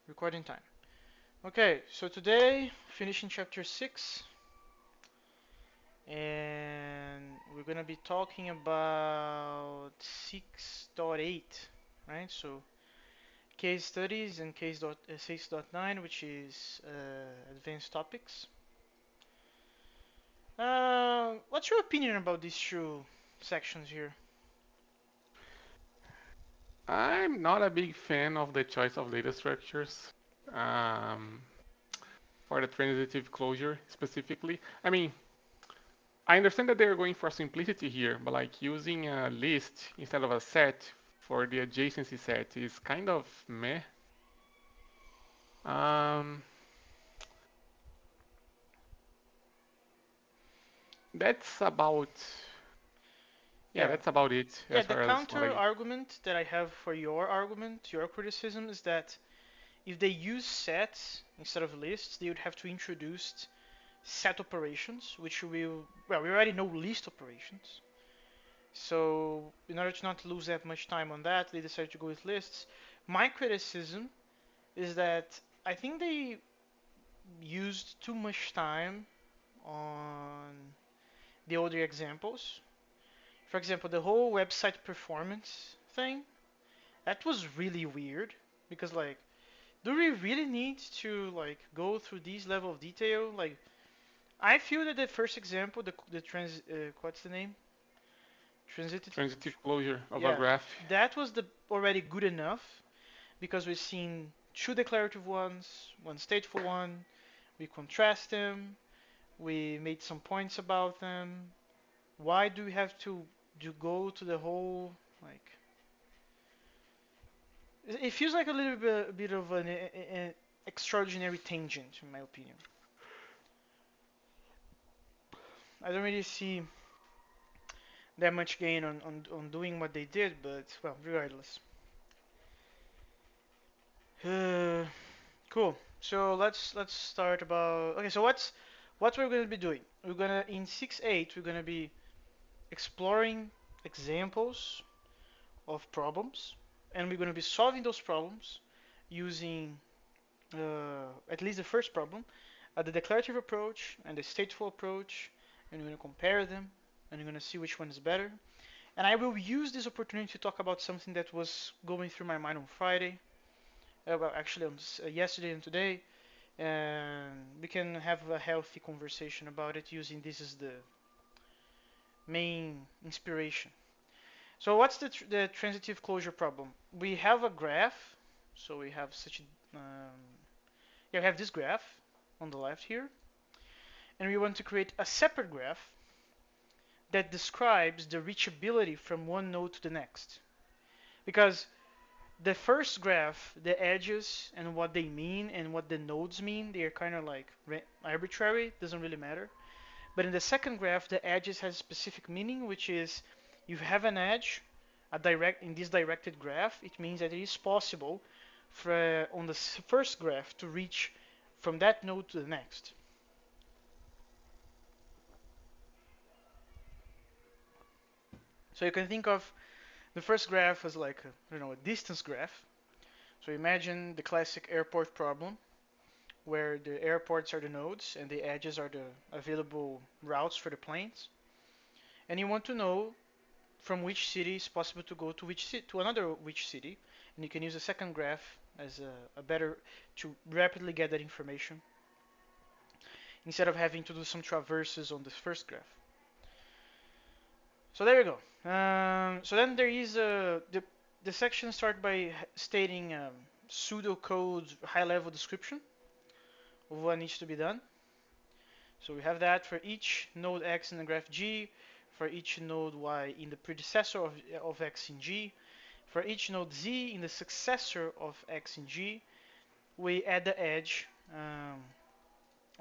Recording time. Okay, so today finishing chapter 6 and we're going to be talking about 6.8, right? So case studies and 6.9, which is advanced topics. What's your opinion about these two sections here? I'm not a big fan of the choice of data structures um, for the transitive closure specifically. I mean, I understand that they're going for simplicity here, but like using a list instead of a set for the adjacency set is kind of meh. Um, that's about yeah, Yeah. that's about it Yeah, as the far as what counter I. argument that I have for your argument, your criticism, is that if they use sets instead of lists, they would have to introduce set operations, which we already know list operations. So in order to not lose that much time on that, they decided to go with lists. My criticism is that I think they used too much time on the older examples. For example, the whole website performance thing, that was really weird because like do we really need to like go through these level of detail? Like I feel that the first example, the trans, what's the name? Transitive. Transitive closure of a Yeah, graph. that was the already good enough because we've seen two declarative ones, one stateful one. We contrast them. We made some points about them. Why do we have to go to the whole like? It feels like a bit of an extraordinary tangent, in my opinion. I don't really see that much gain on doing what they did, but well, regardless. Cool. So let's start about. Okay, so what we're gonna be doing? We're gonna in 6.8 we're gonna be exploring examples of problems, and we're gonna be solving those problems using at least the first problem, the declarative approach and the stateful approach, and we're gonna compare them, and we're gonna see which one is better. And I will use this opportunity to talk about something that was going through my mind on Friday, well, actually on yesterday and today, and we can have a healthy conversation about it using this as the main inspiration. So what's the transitive closure problem? We have a graph, so we have such yeah, we have this graph on the left here, and we want to create a separate graph that describes the reachability from one node to the next. Because the first graph, the edges and what they mean and what the nodes mean, they are kind of like arbitrary, doesn't really matter. But in the second graph, the edges has a specific meaning, which is you have an edge, a direct in this directed graph, it means that it is possible for on the first graph to reach from that node to the next. So you can think of the first graph as like I don't know, a distance graph. So imagine the classic airport problem where the airports are the nodes and the edges are the available routes for the planes. And you want to know from which city is possible to go to another which city, and you can use a second graph as a better to rapidly get that information instead of having to do some traverses on the first graph. So there you go. So then there is the section start by stating pseudocode high-level description of what needs to be done. So we have that for each node x in the graph G, for each node y in the predecessor of x in G, for each node z in the successor of x in G. We add the edge,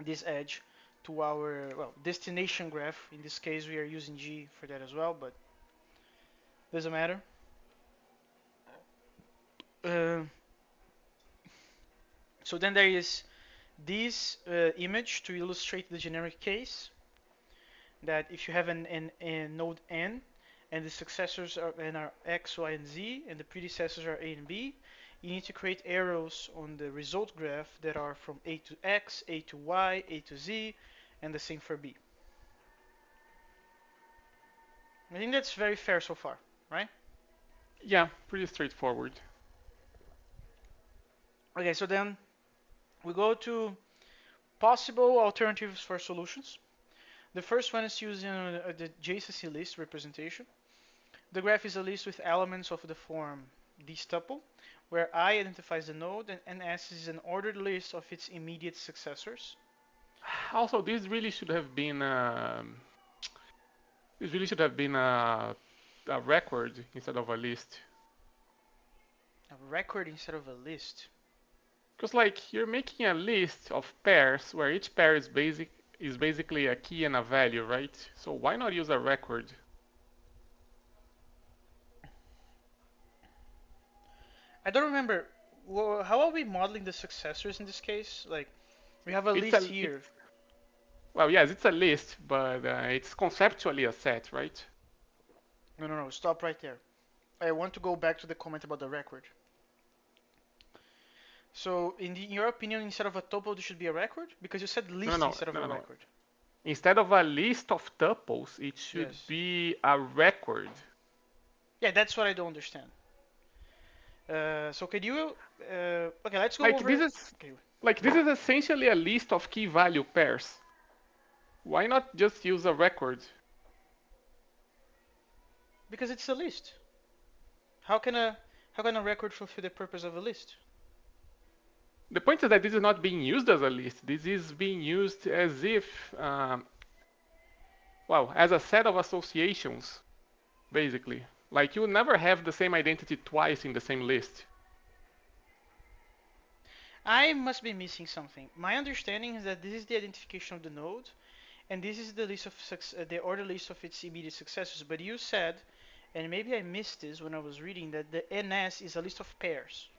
this edge, to our destination graph. In this case, we are using G for that as well, but doesn't matter. Uh, so then there is this image to illustrate the generic case that if you have a node n and the successors are x, y, and z, and the predecessors are a and b, you need to create arrows on the result graph that are from A to X, A to Y, A to Z, and the same for B. I think that's very fair so far, right? Yeah, pretty straightforward. Okay, so then we go to possible alternatives for solutions. The first one is using the adjacency list representation. The graph is a list with elements of the form this tuple, where I identifies the node and S is an ordered list of its immediate successors. Also, this really should have been a record instead of a list. A record instead of a list. Because like you're making a list of pairs where each pair is basically a key and a value, right? So why not use a record? I don't remember. How are we modeling the successors in this case? Like, we have a It's list a it's here. well, yes, it's a list, but it's conceptually a set, right? No, no, no. Stop right there. I want to go back to the comment about the record. So, in your opinion, instead of a tuple, there should be a record? Because you said No, list no, instead of no, a no, no. record. Instead of a list of tuples, it should Yes. be a record. Yeah, that's what I don't understand. So could you? Okay, let's go Like over. this is Okay, like this is essentially a list of key value pairs. Why not just use a record? because it's a list. How can a record fulfill the purpose of a list? The point is that this is not being used as a list. This is being used as if, well, as a set of associations, basically. Like you never have the same identity twice in the same list. I must be missing something. My understanding is that this is the identification of the node, and this is the list of the order list of its immediate successors. But you said, and maybe I missed this when I was reading, that the NS is a list of pairs.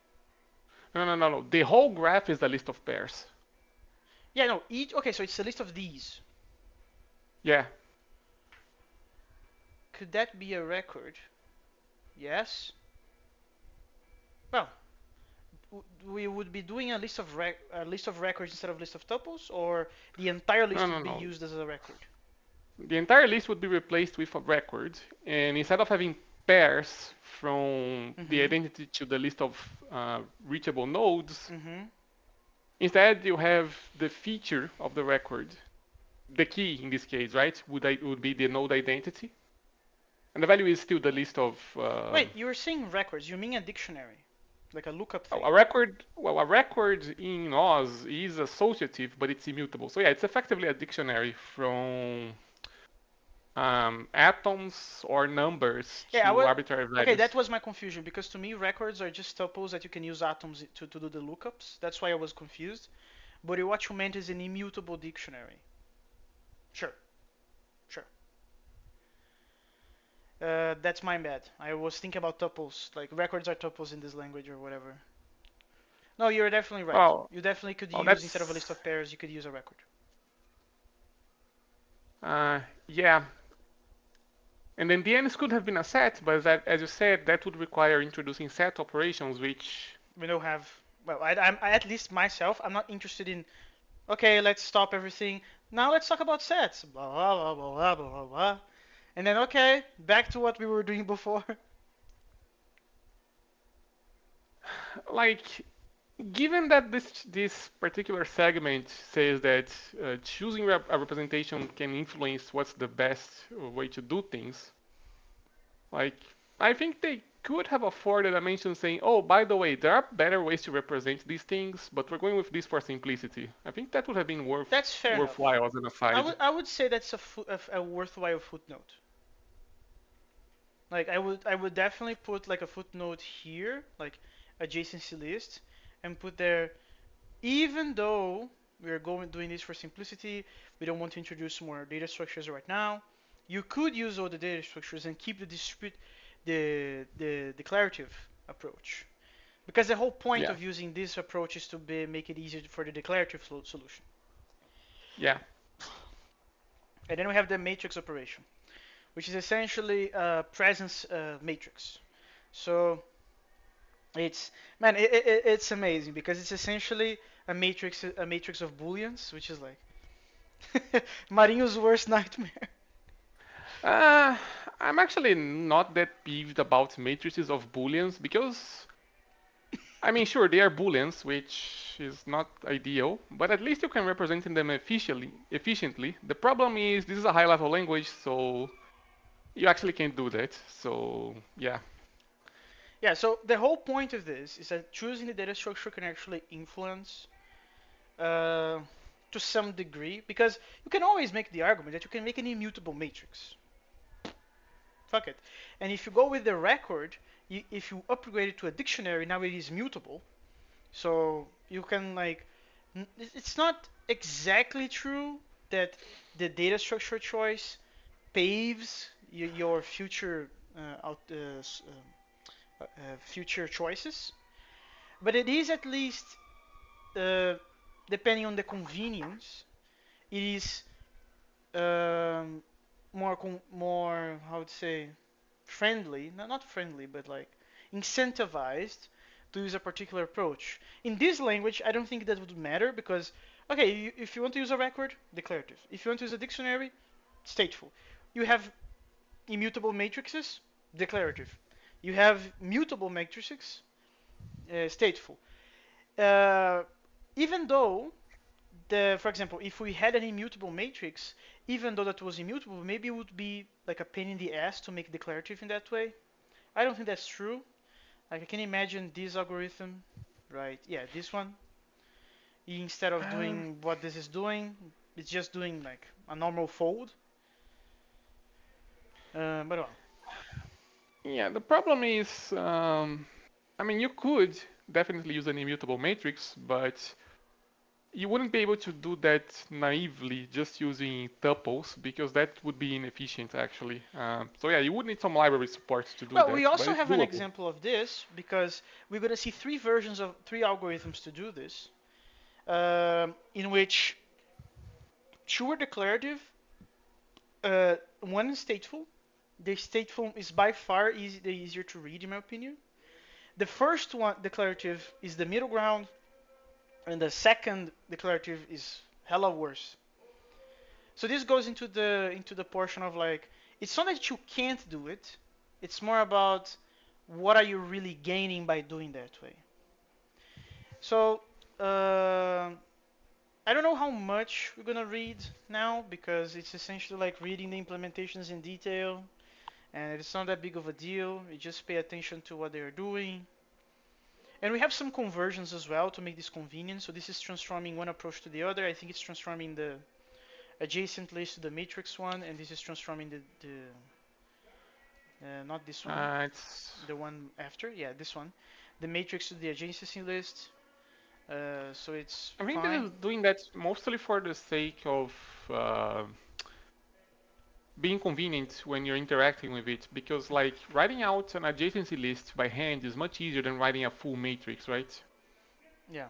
No, no, no, no. The whole graph is a list of pairs. Yeah, no. Each. Okay, so it's a list of these. Yeah. Could that be a record? Yes. Well, we would be doing a list of records instead of list of tuples, or the entire No, list no, would be no. used as a record. The entire list would be replaced with a record, and instead of having pairs from the Mm-hmm. identity to the list of reachable nodes, Mm-hmm. instead you have the feature of the record. The key in this case, right, would be the node identity, and the value is still the list of Wait, you were saying records? You mean a dictionary, like a lookup thing? a record. Well, a record in Oz is associative, but it's immutable. So yeah, it's effectively a dictionary from atoms or numbers Yeah, I to was. arbitrary Okay, values. that was my confusion because to me records are just tuples that you can use atoms to do the lookups. That's why I was confused. But what you meant is an immutable dictionary. Sure, sure. That's my bad. I was thinking about tuples, like records are tuples in this language or whatever. No, you're definitely right. Well, You definitely could well, use instead of a that's list of pairs, you could use a record. yeah. And then the ends could have been a set, but that, as you said, that would require introducing set operations, which We don't have. Well, I at least myself, I'm not interested in. Okay, let's stop everything. Now let's talk about sets. Blah blah blah blah blah blah blah. And then okay, back to what we were doing before. like given that this particular segment says that choosing a representation can influence what's the best way to do things, like I think they could have afforded a mention saying, "Oh, by the way, there are better ways to represent these things, but we're going with this for simplicity." I think that would have been That's fair enough. worthwhile as an I aside. would I would say that's a worthwhile footnote. Like I would definitely put like a footnote here, like adjacency list, and put there even though we are going doing this for simplicity, we don't want to introduce more data structures right now. You could use all the data structures and keep the declarative approach. Because the whole point Yeah, of using this approach is to make it easier for the declarative solution. yeah, And then we have the matrix operation, which is essentially a presence matrix. So It's man, it's amazing because it's essentially a matrix of booleans, which is like Marinho's worst nightmare. Uh, I'm actually not that peeved about matrices of booleans because I mean, sure, they are booleans, which is not ideal, but at least you can represent them efficiently. The problem is this is a high-level language, so you actually can't do that. So yeah. Yeah, so the whole point of this is that choosing the data structure can actually influence uh, to some degree because you can always make the argument that you can make an immutable matrix. Fuck it. And if you go with the record, if you upgrade it to a dictionary, now it is mutable. So you can like, it's not exactly true that the data structure choice paves your future future choices, but it is at least uh, depending on the convenience, it is um, more how to say friendly, not friendly, but like incentivized to use a particular approach. In this language, I don't think that would matter because okay, if you want to use a record, declarative. If you want to use a dictionary, stateful. You have immutable matrices, declarative. You have mutable matrices, stateful. Uh, Even though for example, if we had an immutable matrix, even though that was immutable, maybe it would be like a pain in the ass to make declarative in that way. I don't think that's true. Like I can imagine this algorithm, right? Yeah, this one. Instead of Um, doing what this is doing, it's just doing like a normal fold. But well, yeah, the problem is, I mean, you could definitely use an immutable matrix, but you wouldn't be able to do that naively just using tuples because that would be inefficient actually. So yeah, you would need some library support to do well, we that, but also it's have an doable. example of this because we're gonna see three versions of three algorithms to do this, in which two are declarative, one is stateful. The stateful is by far the easier to read, in my opinion. The first one, declarative, is the middle ground, and the second declarative is hella worse. So this goes into the portion of like, it's not that you can't do it. It's more about what are you really gaining by doing that way. So uh, I don't know how much we're gonna read now because it's essentially like reading the implementations in detail, and it's not that big of a deal. You just pay attention to what they're doing. And we have some conversions as well to make this convenient. So this is transforming one approach to the other. I think it's transforming the adjacent list to the matrix one, and this is transforming the not this one, It's the one after. Yeah, this one, the matrix to the adjacency list. So it's I think this fine. is doing that mostly for the sake of uh, being convenient when you're interacting with it, because like writing out an adjacency list by hand is much easier than writing a full matrix, right? Yeah,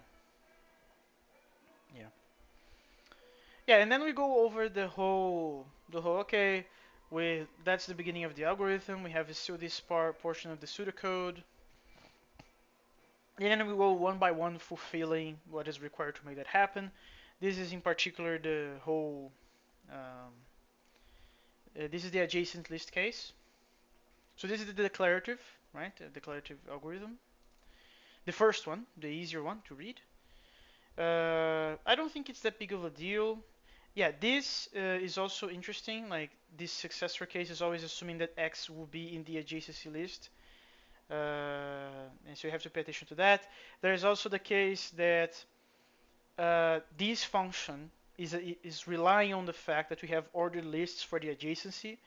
yeah, yeah. And then we go over the whole. Okay, with that's the beginning of the algorithm. We have still this portion of the pseudocode. And then we go one by one fulfilling what is required to make that happen. This is in particular the whole, um, this is the adjacent list case. So this is the declarative, right? The declarative algorithm. The first one, the easier one to read. I don't think it's that big of a deal. Yeah, this is also interesting. Like this successor case is always assuming that X will be in the adjacency list. And so you have to pay attention to that. There is also the case that this function is relying on the fact that we have ordered lists for the adjacency,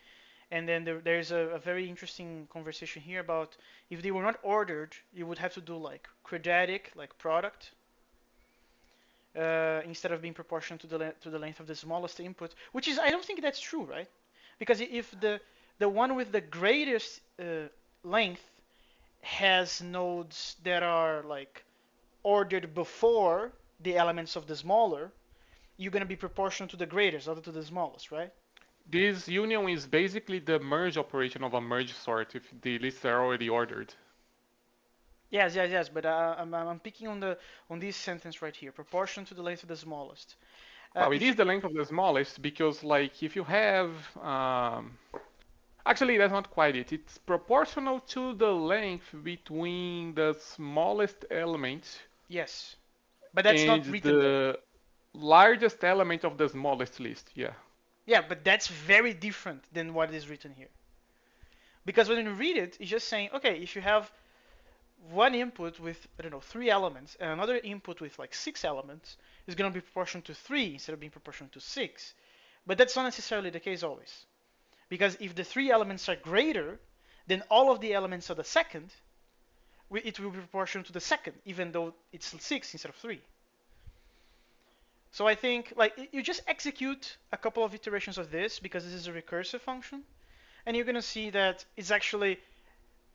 and then there's a very interesting conversation here about if they were not ordered, you would have to do like quadratic, like product, instead of being proportional to the length of the smallest input, which is I don't think that's true, right? Because if the one with the greatest length has nodes that are like ordered before the elements of the smaller, you're going to be proportional to the greatest, not to the smallest, right? This union is basically the merge operation of a merge sort if the lists are already ordered. Yes, yes, yes. But I'm picking on the on this sentence right here. Proportion to the length of the smallest. Well, it If is you, the length of the smallest because, like, if you have, actually, that's not quite it. It's proportional to the length between the smallest element yes, but that's and not written there. the largest element of the smallest list. Yeah. Yeah, but that's very different than what is written here. Because when you read it, it's just saying, okay, if you have one input with, I don't know, 3 elements and another input with like 6 elements, it's going to be proportional to 3 instead of being proportional to 6. But that's not necessarily the case always. Because if the 3 elements are greater than all of the elements of the second, it will be proportional to the second, even though it's 6 instead of 3. So I think like you just execute a couple of iterations of this because this is a recursive function, and you're gonna see that it's actually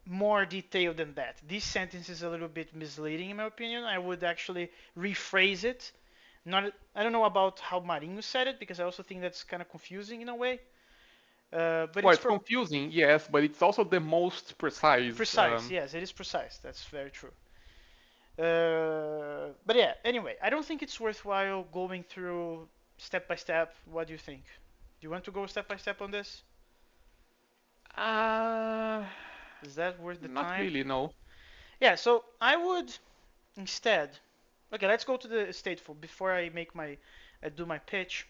more detailed than that. This sentence is a little bit misleading in my opinion. I would actually rephrase it. Not I don't know about how Marinho said it because I also think that's kind of confusing in a way. But Well, it's it's confusing, yes, but it's also the most precise. precise. Yes, it is precise. That's very true. But yeah, anyway, I don't think it's worthwhile going through step by step. What do you think? Do you want to go step by step on this? Uh, Is that worth the Not time? really, no. Yeah, so I would instead. Okay, let's go to the stateful before I make my do my pitch.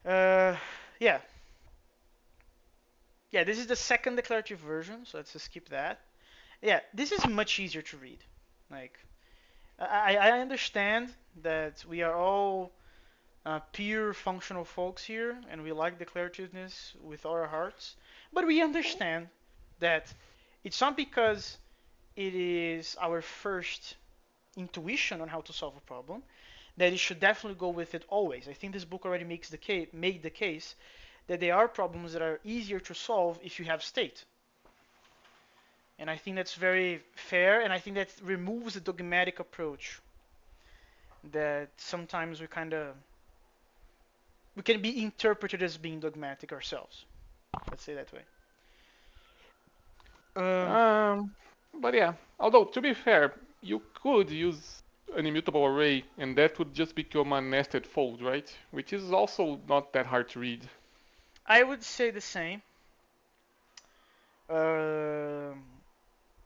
Uh, yeah, yeah. This is the second declarative version, so let's just skip that. Yeah, this is much easier to read. Like, I understand that we are all pure functional folks here, and we like declarativeness with our hearts. But we understand that it's not because it is our first intuition on how to solve a problem that you should definitely go with it always. I think this book already makes the case, made the case that there are problems that are easier to solve if you have state. And I think that's very fair, and I think that removes the dogmatic approach that sometimes we can be interpreted as being dogmatic ourselves. Let's say that way. Um, Um, but yeah, although to be fair, you could use an immutable array and that would just become a nested fold, right? Which is also not that hard to read. I would say the same. Um,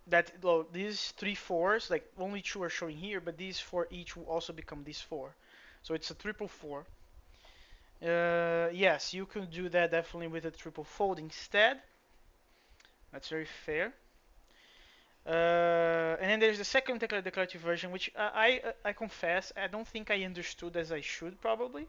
that well, these 3 4s, like only 2 are showing here, but these 4 each will also become these 4. So it's a triple 4. Yes, you can do that definitely with a triple fold instead. That's very fair. And then there's the second declarative version, which I confess I don't think I understood as I should probably,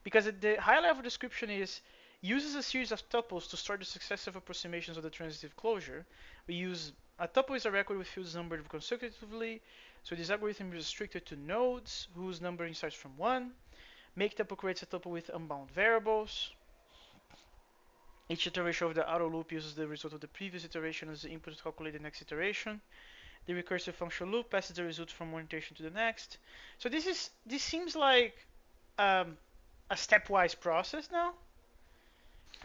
because the high level description is uses a series of tuples to store the successive approximations of the transitive closure. We use a tuple is a record with fields numbered consecutively, so this algorithm is restricted to nodes whose numbering starts from 1. Make tuple creates a tuple with unbound variables. Each iteration of the auto loop uses the result of the previous iteration as the input to calculate the next iteration. The recursive function loop passes the result from one iteration to the next. So this seems like um, a stepwise process now.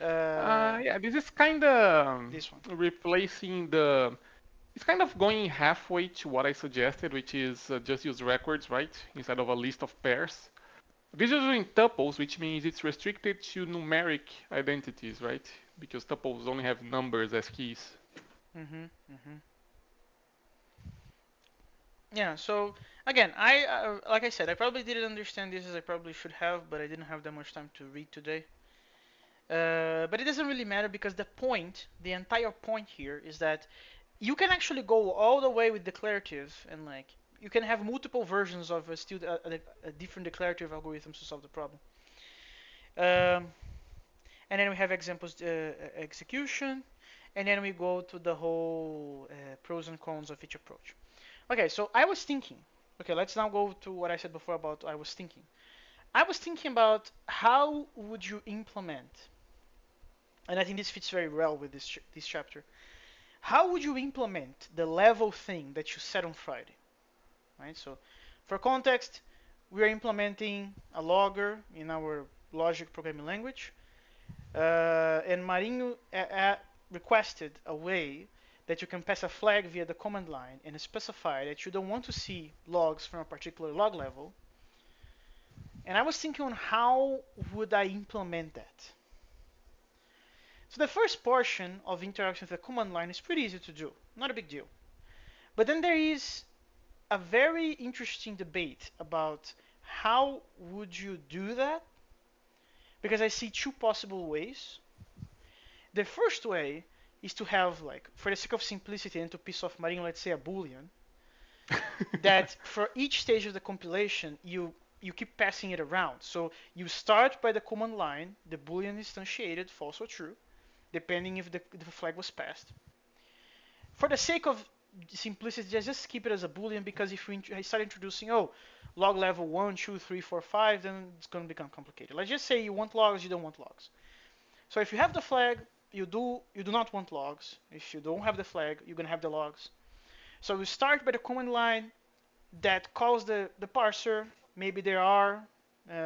Uh, Yeah, this is kind of this one. replacing the. It's kind of going halfway to what I suggested, which is just use records, right? Instead of a list of pairs. This is using tuples, which means it's restricted to numeric identities, right? Because tuples only have numbers as keys. Mhm. Mhm. Yeah. So again, I like I said, I probably didn't understand this as I probably should have, but I didn't have that much time to read today. But it doesn't really matter because the entire point here is that you can actually go all the way with declarative and like you can have multiple versions of a different declarative algorithms to solve the problem. Um, and then we have examples execution, and then we go to the whole pros and cons of each approach. Okay, so I was thinking. Okay, let's now go to what I said before about I was thinking. I was thinking about how would you implement, and I think this fits very well with this chapter. How would you implement the level thing that you said on Friday, right? So, for context, we are implementing a logger in our logic programming language, and Marinho requested a way that you can pass a flag via the command line and specify that you don't want to see logs from a particular log level. And I was thinking on how would I implement that. So the first portion of interaction with the command line is pretty easy to do, not a big deal. But then there is a very interesting debate about how would you do that, because I see two possible ways. The first way is to have, like, for the sake of simplicity and to piss off Marino, let's say a boolean that for each stage of the compilation you keep passing it around. So you start by the command line, the boolean instantiated, false or true, depending if the flag was passed. For the sake of simplicity, just keep it as a boolean, because if we start introducing, oh, log level 1, 2, 3, 4, 5, then it's going to become complicated. Let's just say you want logs, you don't want logs. So if you have the flag, you do not want logs. If you don't have the flag, you're going to have the logs. So we start by the command line that calls the parser. Maybe there are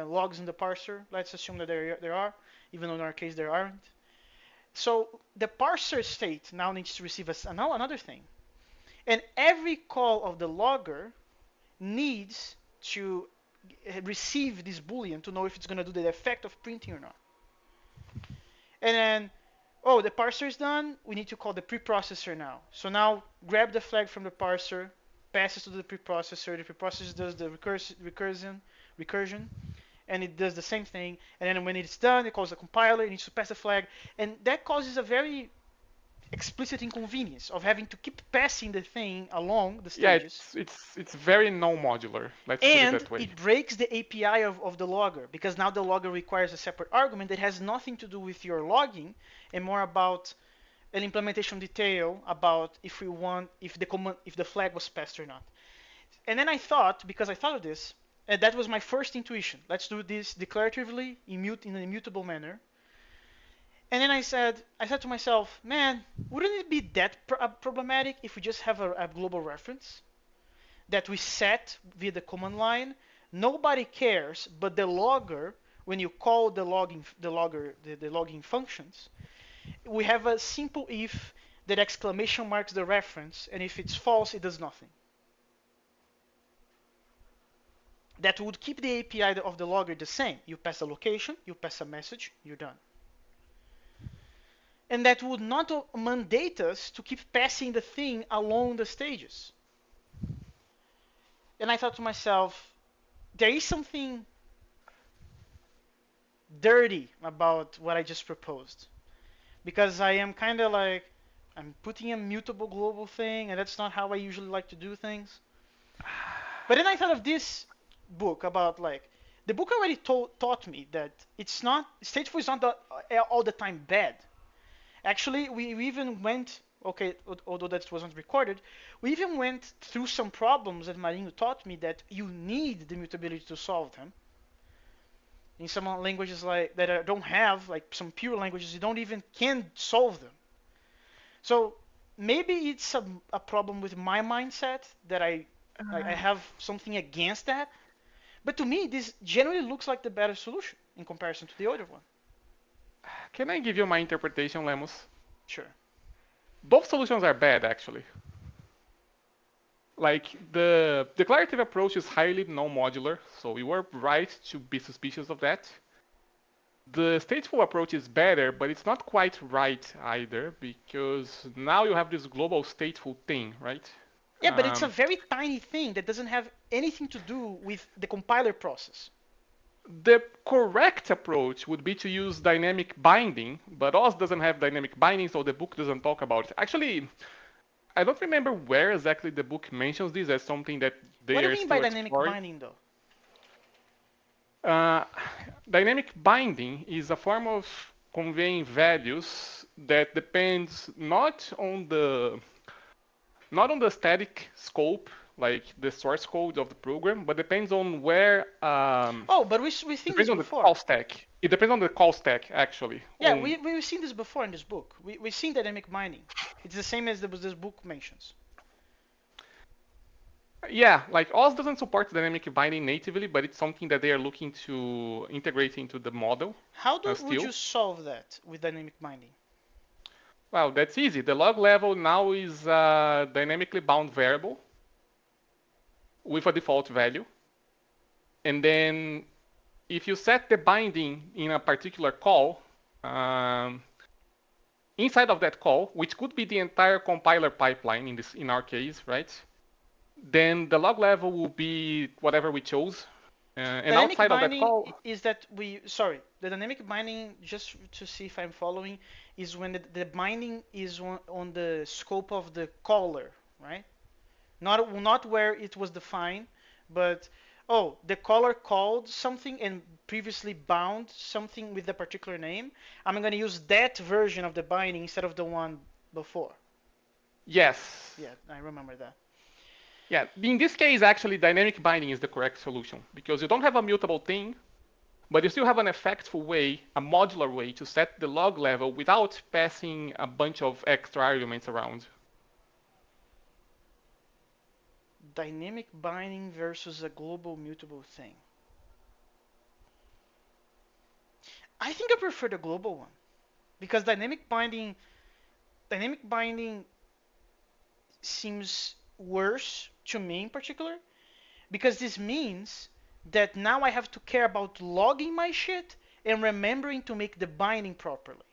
logs in the parser. Let's assume that there are, even though in our case there aren't. So the parser state now needs to receive another thing. And every call of the logger needs to receive this boolean to know if it's going to do the effect of printing or not. And then, oh, the parser is done. We need to call the preprocessor now. So now grab the flag from the parser, passes to the preprocessor. The preprocessor does the recursion, and it does the same thing. And then when it's done, it calls the compiler. It needs to pass the flag, and that causes a very explicit inconvenience of having to keep passing the thing along the Yeah, stages. it's very non-modular. Let's put it And that way. it breaks the API of the logger, because now the logger requires a separate argument that has nothing to do with your logging and more about an implementation detail about if the flag was passed or not. And then I thought, because I thought of this, and that was my first intuition. Let's do this declaratively, in an immutable manner. And then I said to myself, man, wouldn't it be that problematic if we just have a global reference that we set via the command line? Nobody cares, but the logger, when you call the logging functions, we have a simple if that exclamation marks the reference, and if it's false, it does nothing. That would keep the API of the logger the same. You pass a location, you pass a message, you're done. And that would not mandate us to keep passing the thing along the stages. And I thought to myself, there is something dirty about what I just proposed. Because I am kind of like, I'm putting a mutable global thing, and that's not how I usually like to do things. But then I thought of this book about, like, the book already taught me that it's not, stateful is not all the time bad. Actually, we even went, okay, although that wasn't recorded, we even went through some problems that Marino taught me that you need the mutability to solve them. In some languages like that don't have, like some pure languages, you don't even can solve them. So maybe it's a problem with my mindset that I have something against that. But to me, this generally looks like the better solution in comparison to the other one. Can I give you my interpretation, Lemus? Sure. Both solutions are bad, actually. Like, the declarative approach is highly non-modular, so you were right to be suspicious of that. The stateful approach is better, but it's not quite right either, because now you have this global stateful thing, right? Yeah, but it's a very tiny thing that doesn't have anything to do with the compiler process. The correct approach would be to use dynamic binding, but OS doesn't have dynamic binding, so the book doesn't talk about it. Actually, I don't remember where exactly the book mentions this as something that What they do you are mean by still dynamic exploring. binding, though? Uh, Dynamic binding is a form of conveying values that depends not on the static scope, like the source code of the program, but depends on where Oh, but we've seen this depends on the call before. stack. It depends on the call stack actually. Yeah, we've seen this before in this book. We've seen dynamic binding. It's the same as this book mentions. Yeah, like OS doesn't support dynamic binding natively, but it's something that they are looking to integrate into the model How would still. you solve that with dynamic binding? Well, that's easy. The log level now is a dynamically bound variable with a default value. And then if you set the binding in a particular call, um, inside of that call, which could be the entire compiler pipeline in our case, right? Then the log level will be whatever we chose. And Dynamic outside of that binding call, is that sorry, the dynamic binding, just to see if I'm following, is when the binding is on the scope of the caller, right? Not where it was defined, but oh, the caller called something and previously bound something with a particular name. I'm going to use that version of the binding instead of the one before. yes. Yeah, I remember that. Yeah, in this case, actually, dynamic binding is the correct solution because you don't have a mutable thing, but you still have an effectful way, a modular way to set the log level without passing a bunch of extra arguments around. Dynamic binding versus a global mutable thing. I think I prefer the global one because dynamic binding seems worse to me in particular because this means that now I have to care about logging my shit and remembering to make the binding properly.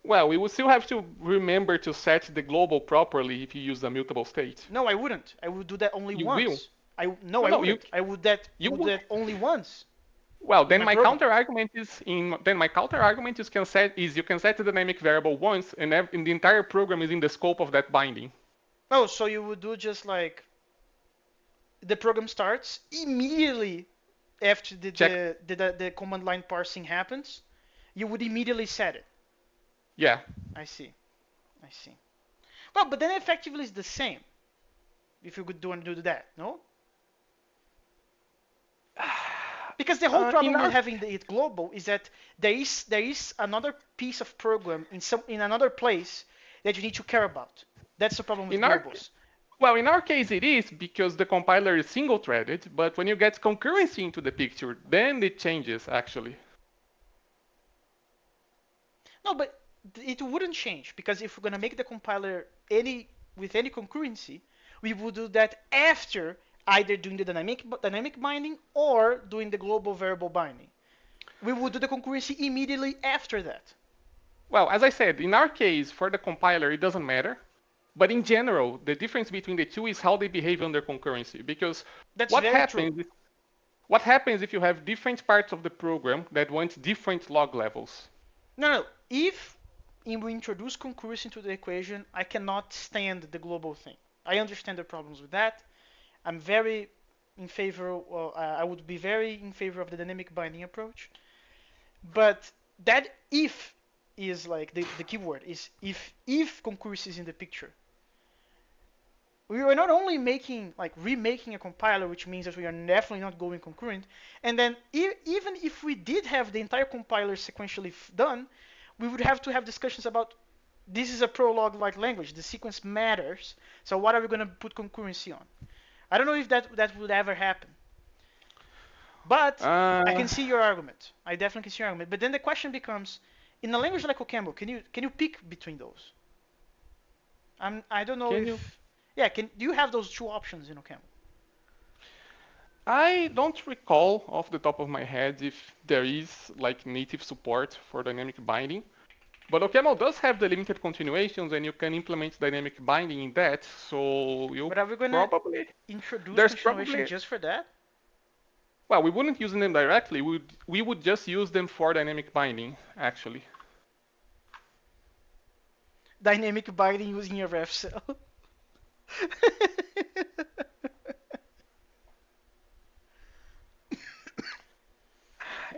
Well, we would still have to remember to set the global properly if you use a mutable state. No, I wouldn't. I would do that only You will. once. I no, No, I no, you wouldn't. I would that you would do would. that only once Well, in then my my program. counter argument is you can set the dynamic variable once, and the entire program is in the scope of that binding. Oh, so you would do just like the program starts immediately after Check. the command line parsing happens. You would immediately set it. Yeah. I see. I see. Well, but then effectively it's the same if you could do that, no? Because the whole In problem with our having it global is that there is another piece of program in another place that you need to care about. That's the problem with in our globals. well, in our case it is because the compiler is single-threaded, but when you get concurrency into the picture, then it changes actually. No, but it wouldn't change because if we're gonna make the compiler any concurrency, we would do that after either doing the dynamic binding or doing the global variable binding. We would do the concurrency immediately after that. Well, as I said, in our case, for the compiler, it doesn't matter. But in general, the difference between the two is how they behave under concurrency. Because That's what very true. happens what happens if you have different parts of the program that want different log levels? No, no. If we introduce concurrency into the equation, I cannot stand the global thing. I understand the problems with that. I'm very in favor. Well, I would be very in favor of the dynamic binding approach. But that if is like the keyword is if concurrency is in the picture. We are not only making like remaking a compiler, which means that we are definitely not going concurrent, and then even if we did have the entire compiler sequentially done, we would have to have discussions about this is a Prolog-like language. The sequence matters. So what are we going to put concurrency on? I don't know if that would ever happen. But I Uh, can see your argument. I definitely can see your argument. But then the question becomes, in a language like OCaml, can you pick between those? I don't know can you? if yeah. Do you have those two options in OCaml? I don't recall off the top of my head if there is like native support for dynamic binding. But OCaml does have the limited continuations, and you can implement dynamic binding in that. So you But are we gonna probably introduce there's continuation probably just for that? well, we wouldn't use them directly. We would just use them for dynamic binding, actually. Dynamic binding using a ref cell.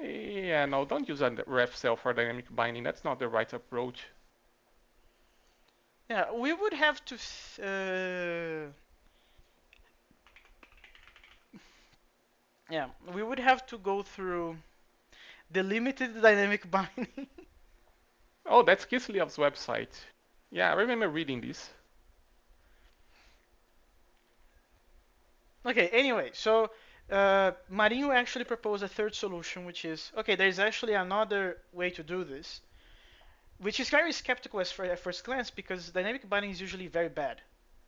Yeah, no, don't use a ref cell for dynamic binding. That's not the right approach. Yeah, we would have to. Yeah, we would have to go through the limited dynamic binding. Oh, that's Kislyov's website. Yeah, I remember reading this. Okay, anyway, so Marinho actually proposed a third solution, which is okay, there's actually another way to do this. which is very skeptical at first glance because dynamic binding is usually very bad.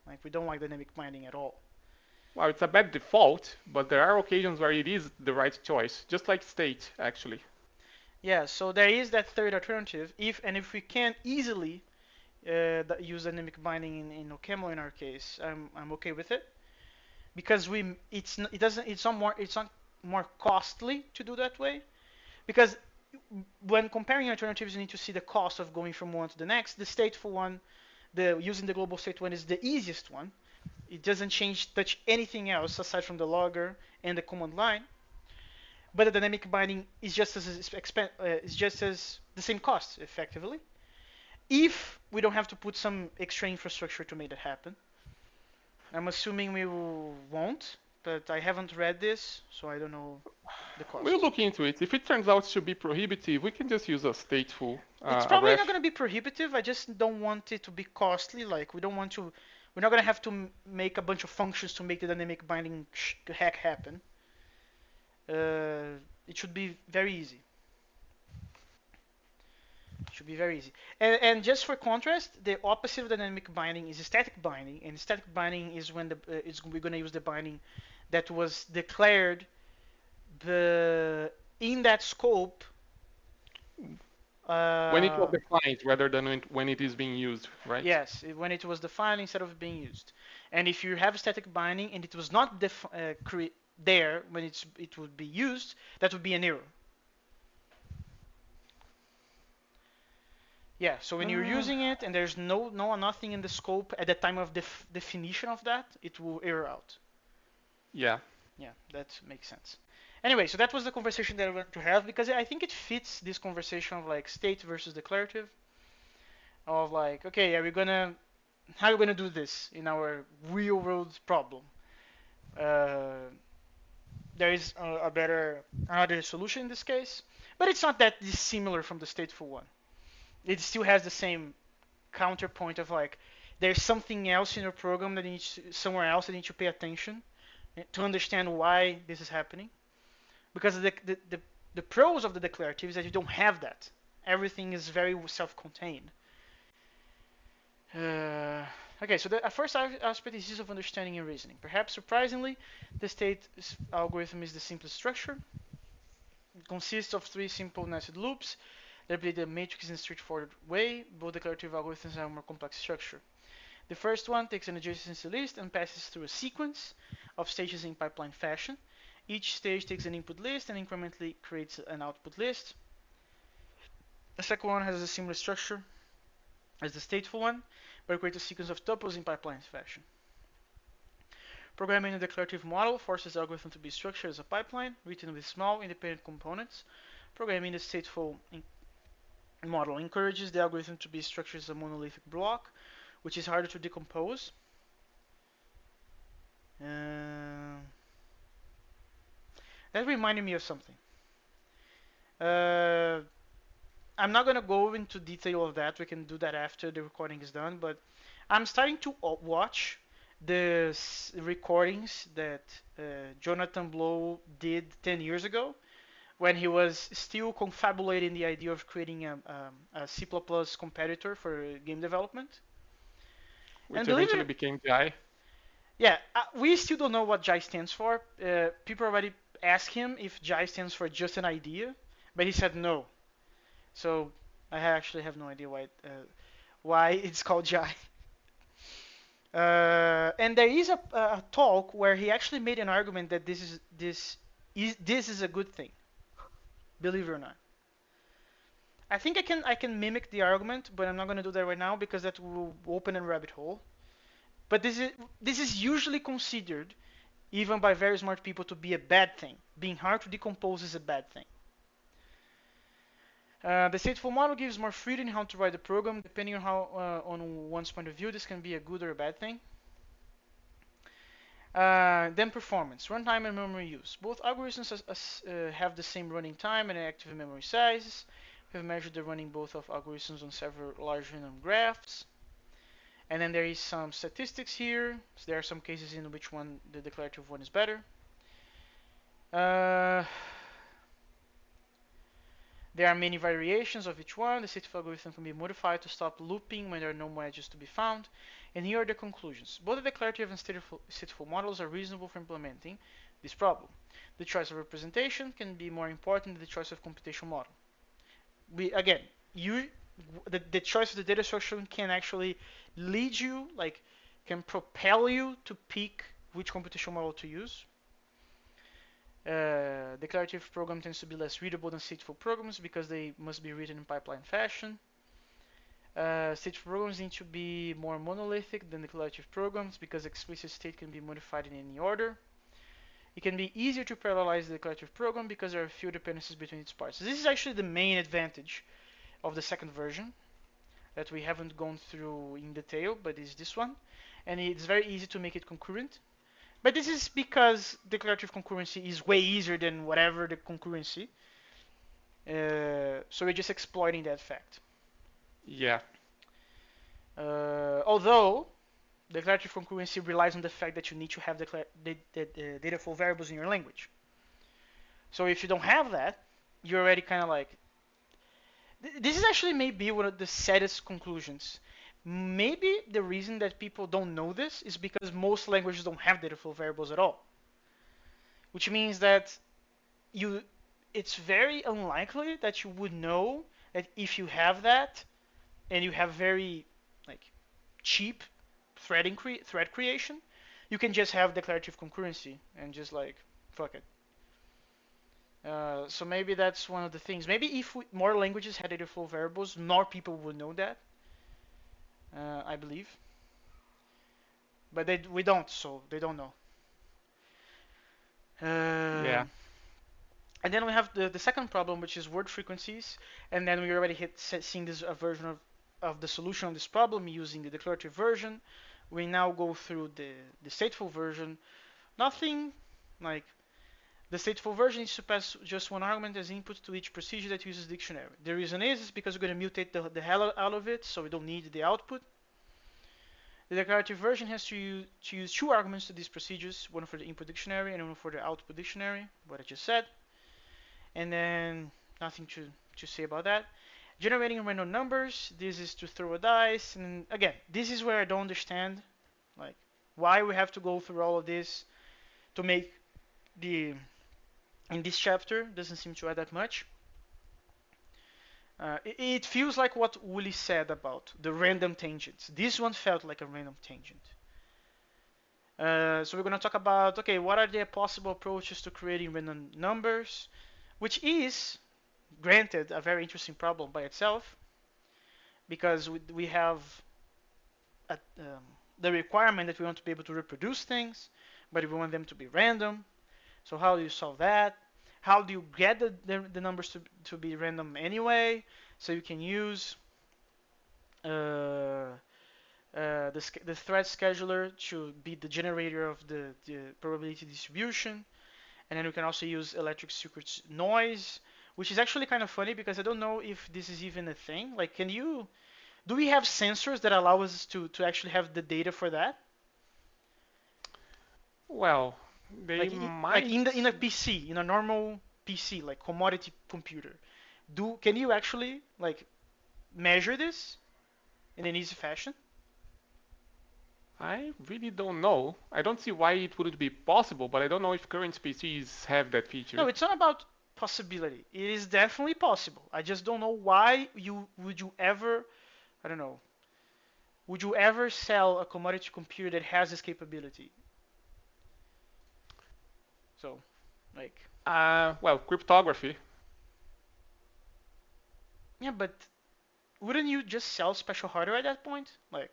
Like we don't like dynamic binding at all. Well, it's a bad default, but there are occasions where it is the right choice, just like state, actually. Yeah, so there is that third alternative. If we can easily use dynamic binding in Okemo in our case, I'm okay with it because it doesn't it's not more costly to do that way because when comparing alternatives, you need to see the cost of going from one to the next. The stateful one, the using the global state one is the easiest one. It doesn't touch anything else aside from the logger and the command line. But the dynamic binding is just as the same cost effectively. If we don't have to put some extra infrastructure to make that happen, I'm assuming we won't. But I haven't read this, so I don't know the We'll cost. look into it. If it turns out to be prohibitive, we can just use a stateful, It's a probably not ref. going to be prohibitive. I just don't want it to be costly. Like we don't want to. We're not going to have to make a bunch of functions to make the dynamic binding hack happen. It should be very easy. It should be very easy. And just for contrast, the opposite of dynamic binding is static binding, and static binding is when we're going to use the binding that was declared the in that scope. When it was Uh, defined rather than when it is being used, right? Yes, when it was defined instead of being used. And if you have static binding and it was not there when it would be used, that would be an error. Yeah, so when you're Uh, using it and there's nothing in the scope at the time of definition of that, it will error out. yeah. Yeah, that makes sense. Anyway, so that was the conversation that I wanted to have because I think it fits this conversation of like state versus declarative. Of like, okay, how are we gonna do this in our real world problem? Uh, there is a better another solution in this case, but it's not that dissimilar from the stateful one. It still has the same counterpoint of like there's something else in your program that needs somewhere else that needs to pay attention to understand why this is happening. Because the pros of the declarative is that you don't have that. Everything is very self-contained. Uh, okay, so the first aspect is ease of understanding and reasoning. Perhaps surprisingly, the state algorithm is the simplest structure. It consists of three simple nested loops that replete the matrix in a straightforward way. Both declarative algorithms have a more complex structure. The first one takes an adjacency list and passes through a sequence of stages in pipeline fashion. Each stage takes an input list and incrementally creates an output list. The second one has a similar structure as the stateful one, but it creates a sequence of tuples in pipeline fashion. Programming a declarative model forces the algorithm to be structured as a pipeline, written with small, independent components. Programming the stateful model encourages the algorithm to be structured as a monolithic block, which is harder to decompose. Uh, that reminded me of something. Uh, I'm not gonna go into detail of that. We can do that after the recording is done. But I'm starting to watch the recordings that Jonathan Blow did 10 years ago when he was still confabulating the idea of creating a C++ competitor for game development. And Which believe eventually it, became GI. yeah, we still don't know what JAI stands for. People already asked him if JAI stands for just an idea, but he said no. So I actually have no idea why it's called JAI. And there is a talk where he actually made an argument that this is a good thing, believe it or not. I think I can mimic the argument, but I'm not gonna do that right now because that will open a rabbit hole. But this is usually considered, even by very smart people, to be a bad thing. Being hard to decompose is a bad thing. The stateful model gives more freedom in how to write the program, depending on how, on one's point of view, this can be a good or a bad thing. Then performance, runtime and memory use. Both algorithms have the same running time and active memory sizes. We have measured the running both of algorithms on several large random graphs. And then there is some statistics here. So there are some cases in which one the declarative one is better. Uh, There are many variations of each one. The stateful algorithm can be modified to stop looping when there are no more edges to be found. And here are the conclusions. Both the declarative and stateful models are reasonable for implementing this problem. The choice of representation can be more important than the choice of computational model. Again, the choice of the data structure can actually lead you, like, can propel you to pick which computational model to use. Declarative program tends to be less readable than stateful programs because they must be written in pipeline fashion. Stateful programs need to be more monolithic than declarative programs because explicit state can be modified in any order. It can be easier to parallelize the declarative program because there are few dependencies between its parts. So this is actually the main advantage of the second version that we haven't gone through in detail, but is this one. And it's very easy to make it concurrent. But this is because declarative concurrency is way easier than whatever the concurrency. So we're just exploiting that fact. Yeah. Although declarative concurrency relies on the fact that you need to have the dataflow variables in your language. So if you don't have that, you're already kind of like. This is actually maybe one of the saddest conclusions. Maybe the reason that people don't know this is because most languages don't have dataflow variables at all. Which means that you it's very unlikely that you would know that if you have that and you have very like cheap thread creation, you can just have declarative concurrency and just like fuck it. So maybe that's one of the things. Maybe if more languages had dataflow variables, more people would know that. I believe, but we don't, so they don't know. Yeah. And then we have the second problem, which is word frequencies. And then we already seeing this version of the solution of this problem using the declarative version. We now go through the stateful version. Nothing like the stateful version is to pass just one argument as input to each procedure that uses dictionary. The reason is because we're going to mutate the hell out of it, so we don't need the output. The declarative version has to use two arguments to these procedures, one for the input dictionary and one for the output dictionary, what I just said. And then nothing to say about that. Generating random numbers, this is to throw a dice. And again, this is where I don't understand like why we have to go through all of this to make the in this chapter. Doesn't seem to add that much. It feels like what Uli said about the random tangents. This one felt like a random tangent. So we're going to talk about, okay, what are the possible approaches to creating random numbers, which is, granted, a very interesting problem by itself, because we have the requirement that we want to be able to reproduce things, but we want them to be random. So how do you solve that? How do you get the numbers to be random anyway? So you can use the thread scheduler to be the generator of the probability distribution. And then we can also use electric circuits noise, which is actually kind of funny because I don't know if this is even a thing. Like, do we have sensors that allow us to actually have the data for that? Well, they Like, might. in a PC, in a normal PC, like commodity computer, can you actually like measure this in an easy fashion? I really don't know. I don't see why it wouldn't be possible, but I don't know if current PCs have that feature. No, it's not about possibility. It is definitely possible. I just don't know why would you ever, I don't know, would you ever sell a commodity computer that has this capability? So, like, Well, cryptography. yeah, but wouldn't you just sell special hardware at that point? Like,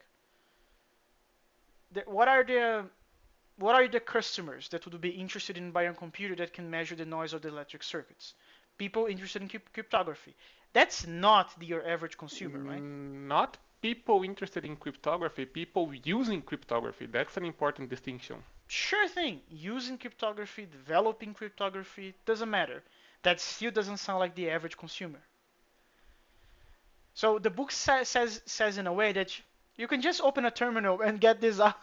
what are the customers that would be interested in buying a computer that can measure the noise of the electric circuits? People interested in cryptography. That's not your average consumer, right? Not people interested in cryptography, people using cryptography. That's an important distinction. Sure thing. Using cryptography, developing cryptography, doesn't matter. That still doesn't sound like the average consumer. So the book says in a way that you can just open a terminal and get this out.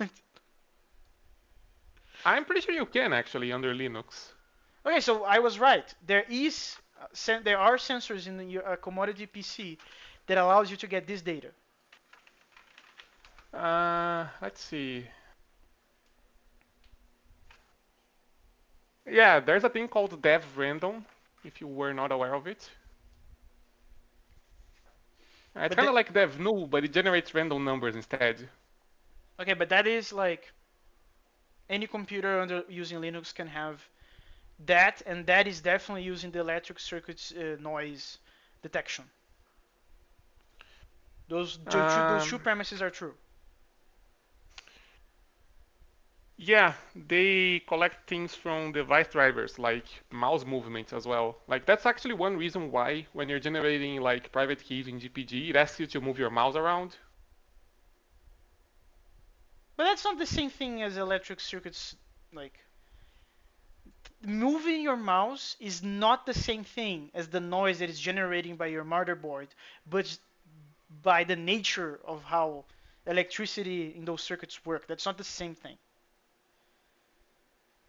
I'm pretty sure you can actually under Linux. Okay, so I was right. There is There are sensors in your commodity PC that allows you to get this data. Let's see. Yeah, there's a thing called dev random, if you were not aware of it. It's But kind of like dev null, but it generates random numbers instead. okay, but that is like any computer under using Linux can have that, and that is definitely using the electric circuits noise detection. Those two Um, premises are true. yeah, they collect things from device drivers, like mouse movements as well. Like that's actually one reason why when you're generating like private keys in GPG, it asks you to move your mouse around. But that's not the same thing as electric circuits. Like moving your mouse is not the same thing as the noise that is generating by your motherboard, but by the nature of how electricity in those circuits work. That's not the same thing.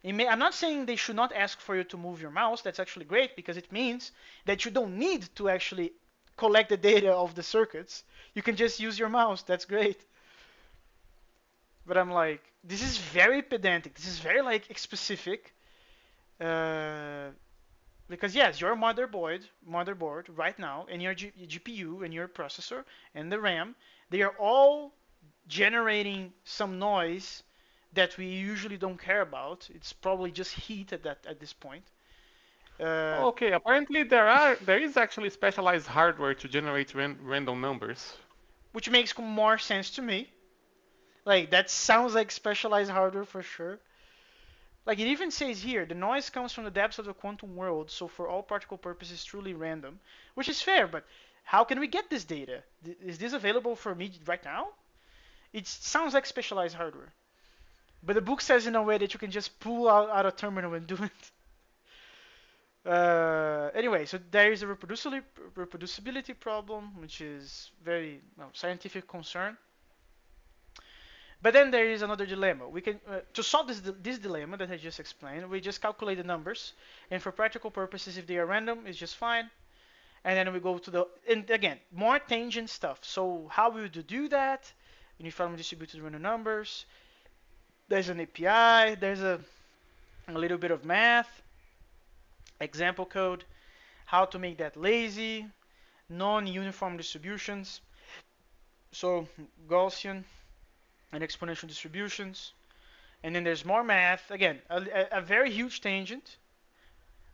I'm not saying they should not ask for you to move your mouse. That's actually great because it means that you don't need to actually collect the data of the circuits. You can just use your mouse. That's great. But I'm like, this is very pedantic. This is very like specific. Uh, because yes, your motherboard right now, and your GPU and your processor and the RAM, they are all generating some noise that we usually don't care about. It's probably just heat at this point. Uh, Okay, apparently there is actually specialized hardware to generate random numbers. which makes more sense to me. Like that sounds like specialized hardware for sure. Like it even says here, the noise comes from the depths of the quantum world, so for all practical purposes, truly random, which is fair. But how can we get this data? Is this available for me right now? It sounds like specialized hardware, but the book says in a way that you can just pull out a terminal and do it. Anyway, so there is a reproducibility problem, which is very scientific concern. But then there is another dilemma. We can to solve this dilemma that I just explained. We just calculate the numbers, and for practical purposes, if they are random, it's just fine. And then we go to the and again more tangent stuff. So how we would do that? Uniformly distributed random numbers. There's an API. There's a little bit of math, example code, how to make that lazy, non-uniform distributions. So Gaussian and exponential distributions. And then there's more math. Again, a very huge tangent.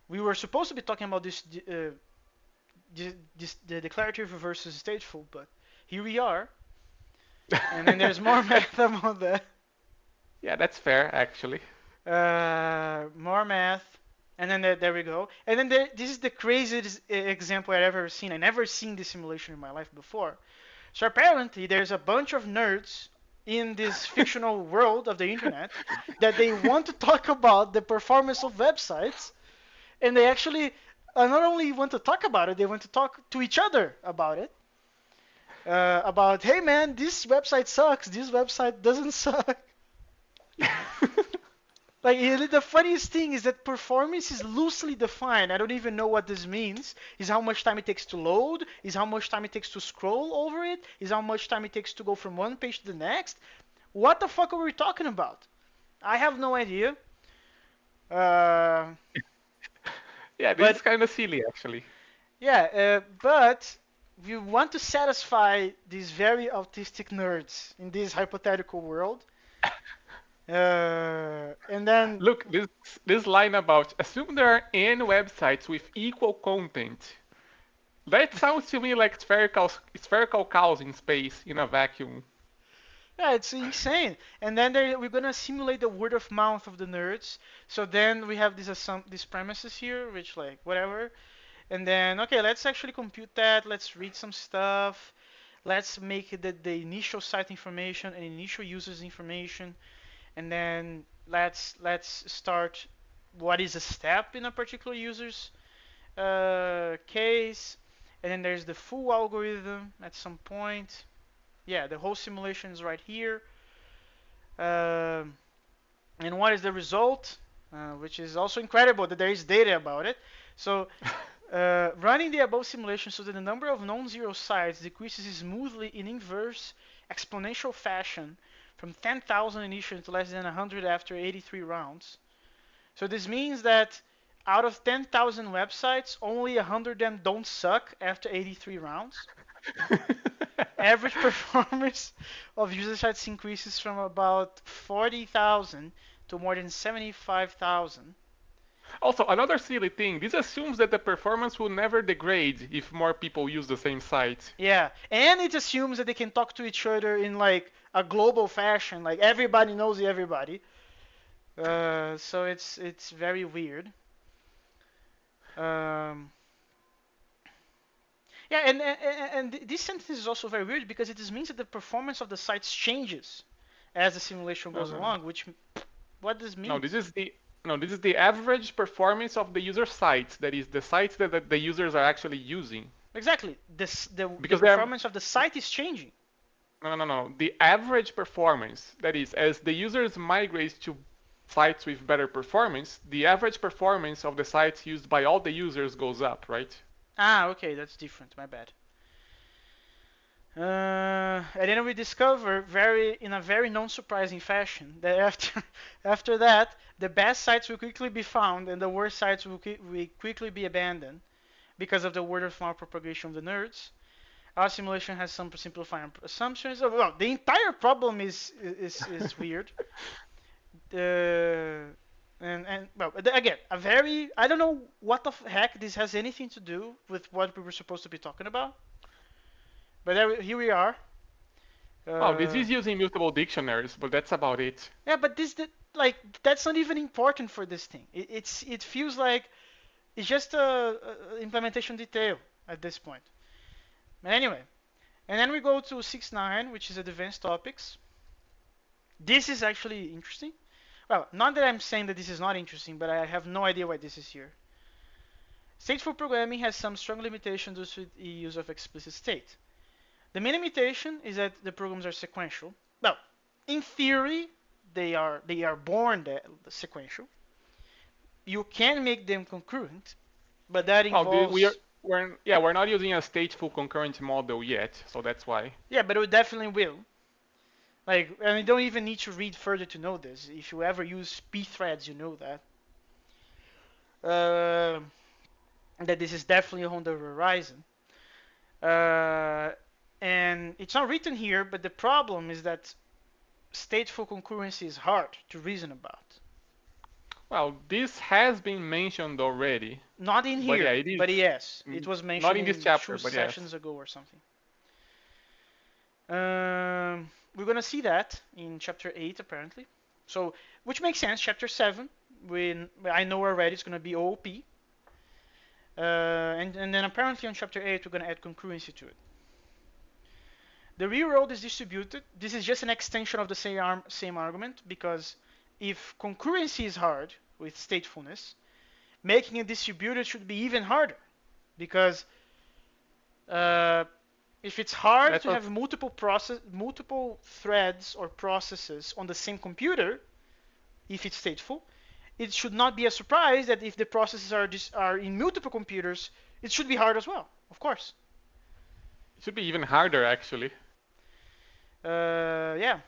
We were supposed to be talking about the declarative versus stateful, but here we are. And then there's more math about that. Yeah, that's fair actually. More math. And then there we go. And then this is the craziest example I've ever seen. I never seen this simulation in my life before. So apparently there's a bunch of nerds in this fictional world of the internet that they want to talk about the performance of websites, and they actually not only want to talk about it, they want to talk to each other about it. About, hey man, this website sucks, this website doesn't suck. Like the funniest thing is that performance is loosely defined. I don't even know what this means. Is how much time it takes to load? Is how much time it takes to scroll over it? Is how much time it takes to go from one page to the next? What the fuck are we talking about? I have no idea. Uh, Yeah, this is but kind of silly actually. yeah, but we want to satisfy these very autistic nerds in this hypothetical world. And then Look, this line about assume there are n websites with equal content. That sounds to me like spherical cows in space in a vacuum. yeah, it's insane. And then we're gonna simulate the word of mouth of the nerds. So then we have these premises here, which like whatever. And then okay, let's actually compute that. Let's read some stuff. Let's make the initial site information and initial users information, and then let's start what is a step in a particular user's case, and then there's the full algorithm at some point. Yeah, the whole simulation is right here. Um, and what is the result? Which is also incredible that there is data about it. So Running the above simulation so that the number of non-zero sites decreases smoothly in inverse exponential fashion from 10,000 initially to less than 100 after 83 rounds. So this means that out of 10,000 websites, only 100 of them don't suck after 83 rounds. Average performance of user sites increases from about 40,000 to more than 75,000. Also, another silly thing, this assumes that the performance will never degrade if more people use the same site. Yeah, and it assumes that they can talk to each other in like a global fashion, like everybody knows everybody. So it's very weird. Um, yeah, and this sentence is also very weird because it means that the performance of the sites changes as the simulation No, goes no, no. along. Which what this No, means? this is the average performance of the user sites. That is the sites that the users are actually using. Exactly, the Because they are performance of the site is changing. no, no, no. The average performance, that is, as the users migrate to sites with better performance, the average performance of the sites used by all the users goes up, right? Ah, okay, that's different. My bad. And then we discover in a very non-surprising fashion that after that the best sites will quickly be found and the worst sites will quickly be abandoned because of the word of mouth propagation of the nerds. Our simulation has some simplifying assumptions. Oh, well, the entire problem is weird. Uh, and well, again, a very I don't know what the heck this has anything to do with what we were supposed to be talking about, but here we are. Well, this Uh, is using mutable dictionaries, but that's about it. yeah, but like that's not even important for this thing. It feels like it's just a implementation detail at this point. But anyway, and then we go to 6.9, which is advanced topics. This is actually interesting. Well, not that I'm saying that this is not interesting, but I have no idea why this is here. Stateful programming has some strong limitations due to the use of explicit state. The main limitation is that the programs are sequential. Well, in theory, they are born sequential. You can make them concurrent, but that Well, we are involves we're not using a stateful concurrent model yet, so that's why. yeah, but it definitely will. Like, and you don't even need to read further to know this. If you ever use p-threads, you know that. Uh, that this is definitely on the horizon. Uh, and it's not written here, but the problem is that stateful concurrency is hard to reason about. Well, this has been mentioned already, Not in but yeah, here, it is but yes, it was not mentioned in this in two chapter, but yes. sessions ago or something. We're gonna see that in chapter 8 apparently. So, which makes sense. Chapter 7, when I know already it's gonna be OOP, and then apparently on chapter 8 we're gonna add concurrency to it. The real world is distributed. This is just an extension of the same argument because if concurrency is hard with statefulness, making it distributed should be even harder because uh, if it's hard That's to what have multiple threads or processes on the same computer, if it's stateful, it should not be a surprise that if the processes are in multiple computers, it should be hard as well. Of course. it should be even harder actually. Yeah.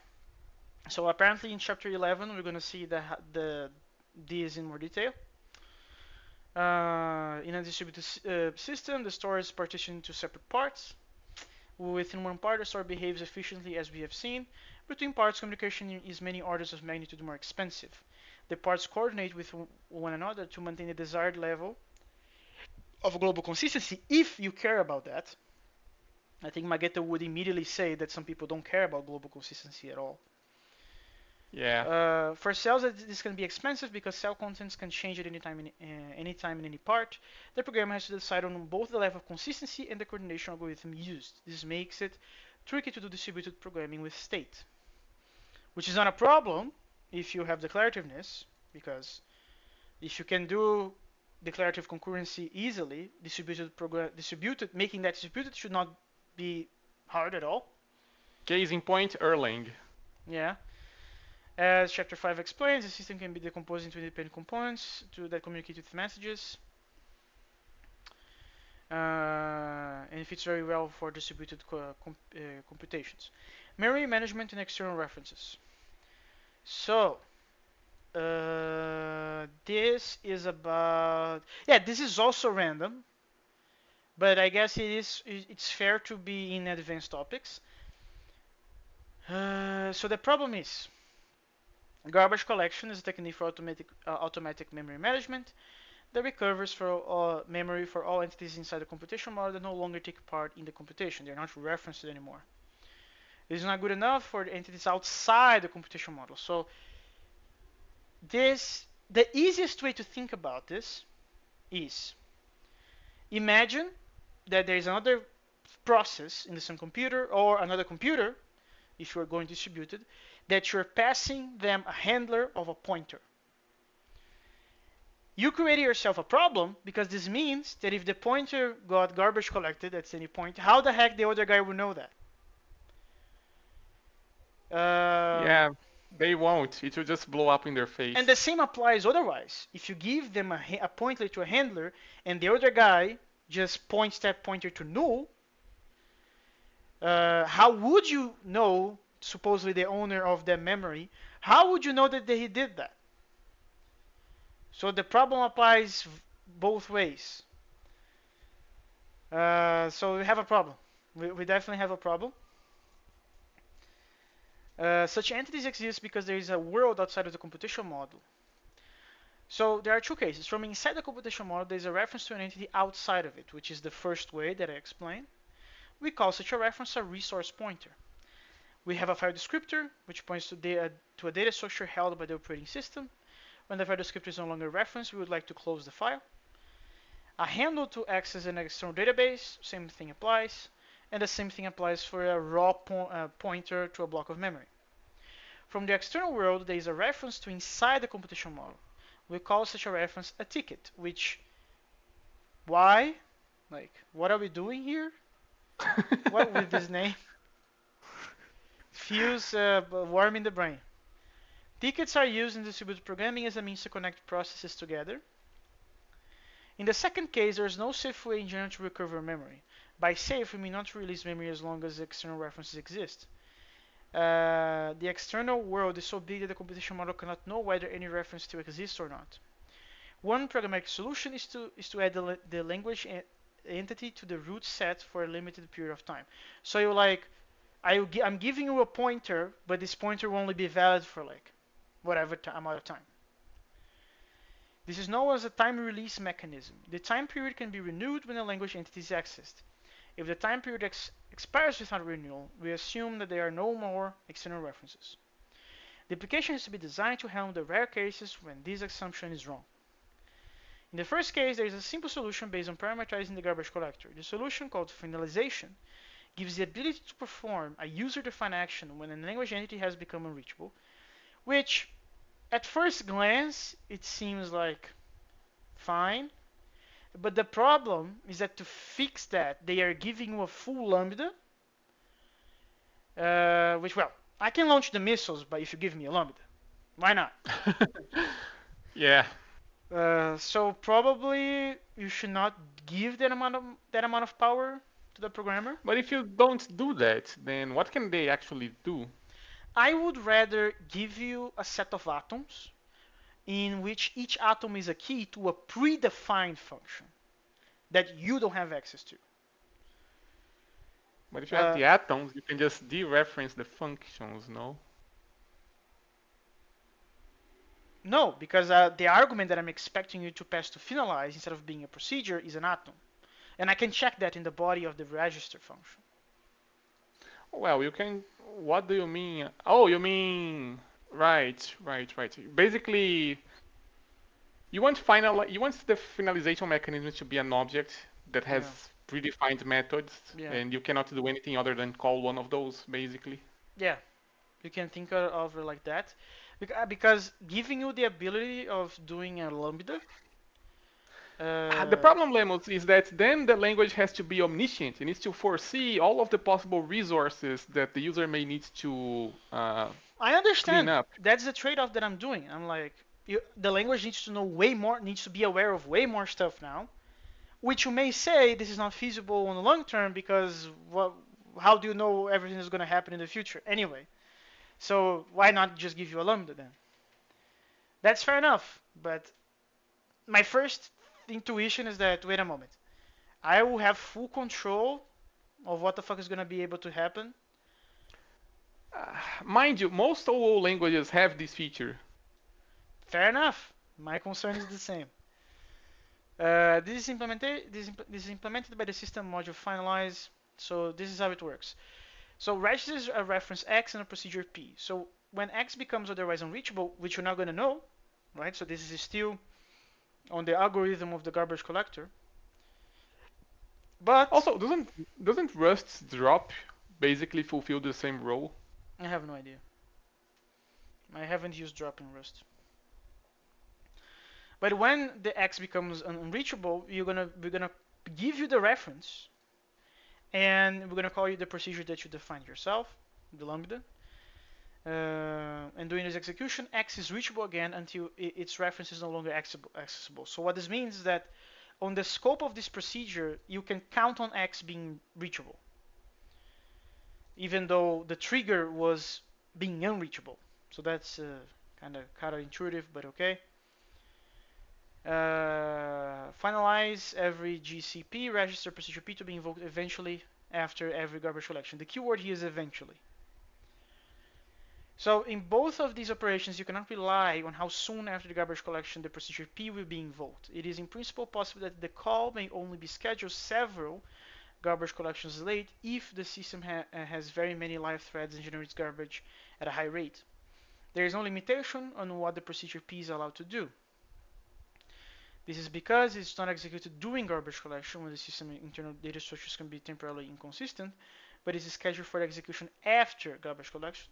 So apparently in chapter 11 we're gonna see these in more detail. In a distributed system, the store is partitioned into separate parts. Within one part, the store behaves efficiently as we have seen. Between parts, communication is many orders of magnitude more expensive. The parts coordinate with one another to maintain the desired level of global consistency if you care about that. I think Magetta would immediately say that some people don't care about global consistency at all. Yeah. For cells, this can be expensive because cell contents can change at any time in any part. The programmer has to decide on both the level of consistency and the coordination algorithm used. This makes it tricky to do distributed programming with state, which is not a problem if you have declarativeness, because if you can do declarative concurrency easily, distributed making that distributed should not be hard at all. Case in point, Erlang. Yeah. As Chapter 5 explains, the system can be decomposed into independent components that communicate with messages. and it fits very well for distributed computations. Memory management and external references. So, this is about, yeah, this is also random, but I guess it's fair to be in advanced topics. So the problem is garbage collection is a technique for automatic memory management that recovers for memory for all entities inside the computation model that no longer take part in the computation. They're not referenced anymore. This is not good enough for the entities outside the computation model. So the easiest way to think about this is imagine that there is another process in the same computer or another computer, if you are going distributed, that you're passing them a handler of a pointer. You created yourself a problem because this means that if the pointer got garbage collected at any point, how the heck the other guy would know that? Yeah, they won't. It will just blow up in their And face. the same applies otherwise. If you give them a pointer to a handler and the other guy just points that pointer to null, how would you know, supposedly the owner of that memory, how would you know that he did that? So the problem applies both ways. So we have a problem. We definitely have a problem. Such entities exist because there is a world outside of the computation model. So there are two cases. From inside the computation model, there is a reference to an entity outside of it, which is the first way that I explained. We call such a reference a resource pointer. We have a file descriptor, which points to a data structure held by the operating system. When the file descriptor is no longer referenced, we would like to close the file. A handle to access an external database, same thing applies. And the same thing applies for a raw pointer to a block of memory. From the external world, there is a reference to inside the computation model. We call such a reference a ticket, which, why? Like, what are we doing here? What with this name? Feels warm in the brain. Tickets are used in distributed programming as a means to connect processes together. In the second case, there is no safe way in general to recover memory. By safe, we mean not to release memory as long as external references exist. The external world is so big that the computation model cannot know whether any reference still exists or not. One pragmatic solution is to add the language entity to the root set for a limited period of time. So you like, I'm giving you a pointer, but this pointer will only be valid for like whatever amount of time. This is known as a time release mechanism. The time period can be renewed when a language entity is accessed. If the time period expires without renewal, we assume that there are no more external references. The application is to be designed to handle the rare cases when this assumption is wrong. In the first case, there is a simple solution based on parameterizing the garbage collector. The solution, called finalization, gives the ability to perform a user-defined action when a language entity has become unreachable, which, at first glance, it seems like fine. But the problem is that to fix that, they are giving you a full lambda, which, well, I can launch the missiles, but if you give me a lambda, why not? Yeah, So probably you should not give that amount of power to the programmer. but if you don't do that, then what can they actually do? I would rather give you a set of atoms in which each atom is a key to a predefined function that you don't have access to. But if you have Uh, the atoms, you can just dereference the functions, no? no, because the argument that I'm expecting you to pass to finalize instead of being a procedure is an atom. And I can check that in the body of the register function. Well, you can. What do you mean? Oh, you mean. Right. Basically, you want the finalization mechanism to be an object that has Yeah, predefined methods, yeah, and you cannot do anything other than call one of those, basically. yeah. You can think of it like that, because giving you the ability of doing a lambda, The uh, problem, Lemos, is that then the language has to be omniscient. It needs to foresee all of the possible resources that the user may need to I clean understand. up. That's the trade-off that I'm doing. I'm like, the language needs to know way more, needs to be aware of way more stuff now, which you may say this is not feasible on the long term because how do you know everything is going to happen in the future anyway? So why not just give you a lambda then? That's fair enough, but my first intuition is that wait a moment, I will have full control of what the fuck is going to be able to happen. Mind you, most OO languages have this feature. Fair enough. My concern is the same. This is implemented by the system module finalize. So this is how it works. So registers a reference X and a procedure P. So when X becomes otherwise unreachable, which you're not going to know, right? So this is still on the algorithm of the garbage collector. But Also, doesn't Rust's drop basically fulfill the same role? I have no idea. I haven't used drop in Rust. But when the X becomes unreachable, we're gonna give you the reference, and we're gonna call you the procedure that you defined yourself, the lambda. And during this execution, X is reachable again until its reference is no longer accessible. So what this means is that on the scope of this procedure, you can count on X being reachable, even though the trigger was being unreachable. So that's kind of counterintuitive, but okay. Finalize every GCP register procedure P to be invoked eventually after every garbage collection. The keyword here is eventually. So in both of these operations, you cannot rely on how soon after the garbage collection the procedure P will be invoked. It is in principle possible that the call may only be scheduled several garbage collections late if the system has very many live threads and generates garbage at a high rate. There is no limitation on what the procedure P is allowed to do. This is because it's not executed during garbage collection when the system internal data structures can be temporarily inconsistent, but is scheduled for execution after garbage collection.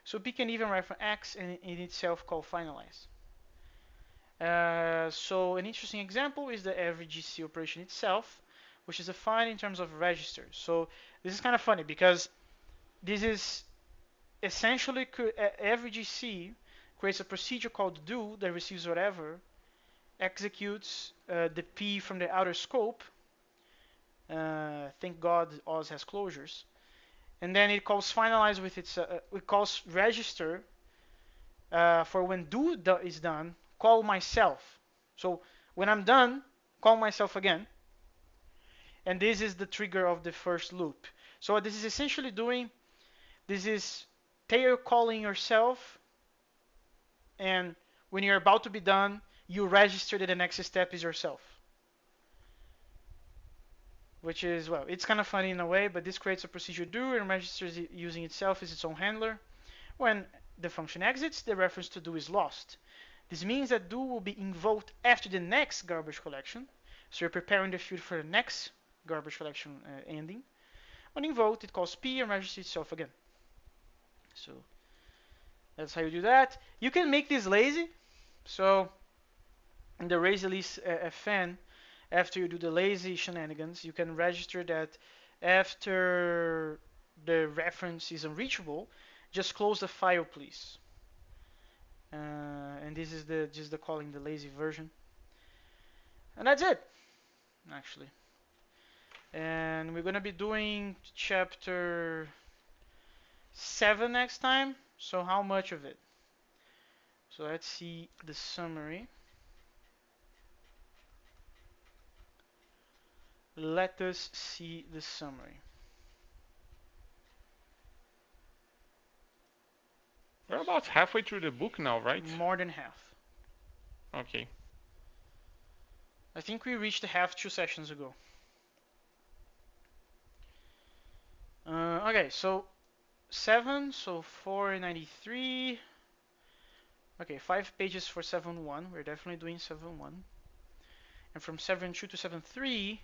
So P can even write for X and in itself call finalize. So an interesting example is the every GC operation itself, which is defined in terms of registers. So this is kind of funny because this is essentially every GC creates a procedure called do that receives whatever, executes the P from the outer scope. Thank God Oz has closures. And then it calls finalize with its, it calls register for when do is done, call myself. So when I'm done, call myself again. And this is the trigger of the first loop. So what this is essentially doing, this is tail calling yourself, and when you're about to be done, you register that the next step is yourself. Which is, well, it's kind of funny in a way, but this creates a procedure do and registers it using itself as its own handler. When the function exits, the reference to do is lost. This means that do will be invoked after the next garbage collection, so you're preparing the field for the next garbage collection ending. When invoked, it calls P and registers itself again. So that's how you do that. You can make this lazy. So in the raise release FN, after you do the lazy shenanigans, you can register that after the reference is unreachable, just close the file, please. And this is just the calling the lazy version. And that's it, actually. And we're gonna be doing chapter 7 next time. So how much of it? So let's see the summary. Let us see the summary. We're about halfway through the book now, right? More than half. Okay. I think we reached the half 2 sessions ago. Okay, so 7, so 493. Okay, 5 pages for 7.1. We're definitely doing 7.1. And from 7.2 to 7.3,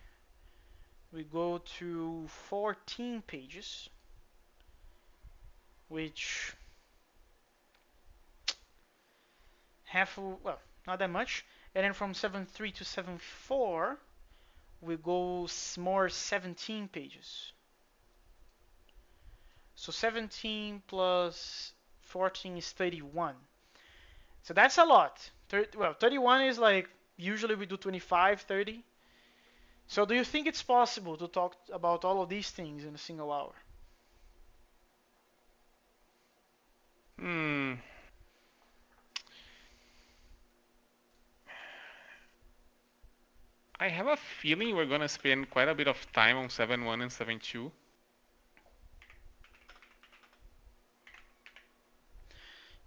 we go to 14 pages, which well, not that much. And then from 7.3 to 7.4, we go more 17 pages. So 17 plus 14 is 31. So that's a lot. Well, 31 is like, usually we do 25, 30. So do you think it's possible to talk about all of these things in a single hour? Hmm. I have a feeling we're gonna spend quite a bit of time on 7.1 and 7.2.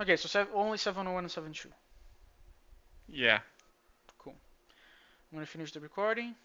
Okay, so only 701 and 72. Yeah. Cool. I'm gonna finish the recording.